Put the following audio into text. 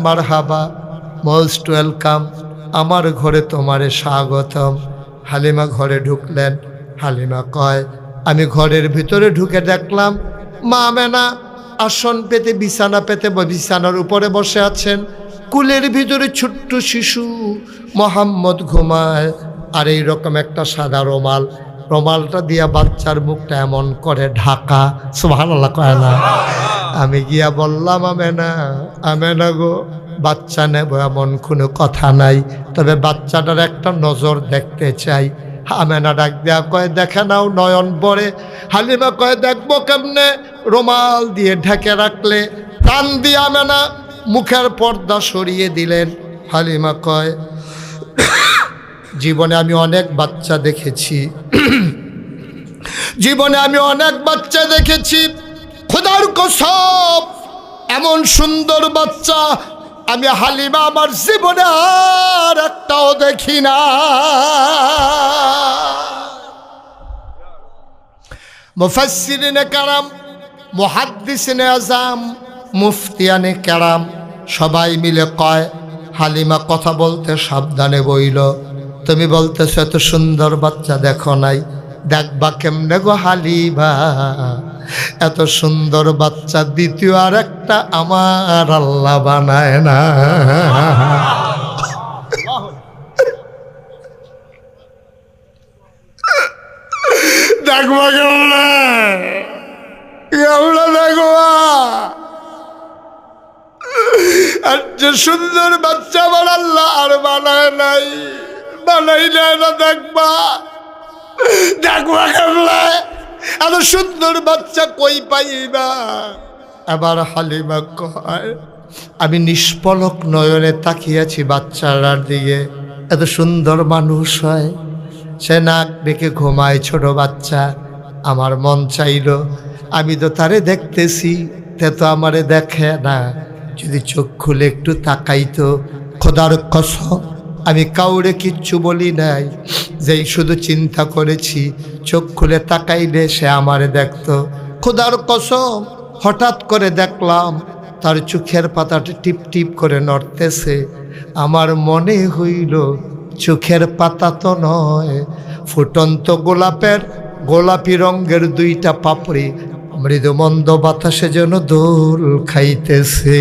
মারহাবা, most welcome, আমার ঘরে তোমারে স্বাগতম। হালিমা ঘরে ঢুকলেন। হালিমা কয়, আমি ঘরের ভিতরে ঢুকে দেখলাম মা আমেনা আসন পেতে বিছানা পেতে বিছানার উপরে বসে আছেন। কুলের ভিতরে ছোট্ট শিশু মোহাম্মদ ঘুমায়। আর এইরকম একটা সাদা রুমাল, রুমালটা দিয়া বাচ্চার মুখটা এমন করে ঢাকা। সুবহানাল্লাহ কয় না? আমি গিয়া বললাম, আমেনা, আমেনা গো, বাচ্চা নেব এমন কোনো কথা নাই, তবে বাচ্চাটার একটা নজর দেখতে চাই। আমেনা ডাক দেয়া কয়, দেখে নাও নয়ন পড়ে। হালিমা কয়, দেখবো কেমনে? রুমাল দিয়ে ঢেকে রাখলে। টান দিয়ে আমেনা মুখের পর্দা সরিয়ে দিলেন। হালিমা কয়, জীবনে আমি অনেক বাচ্চা দেখেছি, জীবনে আমি অনেক বাচ্চা দেখেছি, খোদার কসম এমন সুন্দর বাচ্চা আমি হালিমা আমার জীবনে আর একটাও দেখি না। মুফাসসিরিনে কেরাম, মুহাদ্দিসিনে আযম, মুফতিয়ানে কেরাম সবাই মিলে কয়, হালিমা কথা বলতে সাবধানে বইল। তুমি বলতেছ এত সুন্দর বাচ্চা দেখো নাই, দেখবা কেমনে গো হালিমা? এত সুন্দর বাচ্চা দ্বিতীয় আর একটা আমার আল্লাহ বানায় না। দেখবা কেমনে, কেমনে দেখবা? আর যে সুন্দর বাচ্চা আমার আল্লাহ আর বানায় নাই, বানাই যায় না। দেখবা, দেখবা কেমনে? এত সুন্দর বাচ্চা কই পাইবা? আবার হালিমা কয়, আমি নিষ্পলক নয়নে তাকিয়েছি বাচ্চাটার দিকে। এত সুন্দর মানুষ হয়, সে নাক ডেকে ঘুমায় ছোট বাচ্চা। আমার মন চাইল আমি তো তারে দেখতেছি, তে তো আমারে দেখে না, যদি চোখ খুলে একটু তাকাইতো। খোদার কসম আমি কাউরে কিচ্ছু বলি নাই, যেই শুধু চিন্তা করেছি চোখ খুলে তাকাইলে সে আমারে দেখতো। খোদার কসম হঠাৎ করে দেখলাম তার চোখের পাতাটা টিপ টিপ করে নড়তেছে। আমার মনে হইল চোখের পাতা তো নয়, ফুটন্ত গোলাপের গোলাপি রঙের দুইটা পাপড়ি মৃদু মন্দ বাতাসে যেন দোল খাইতেছে।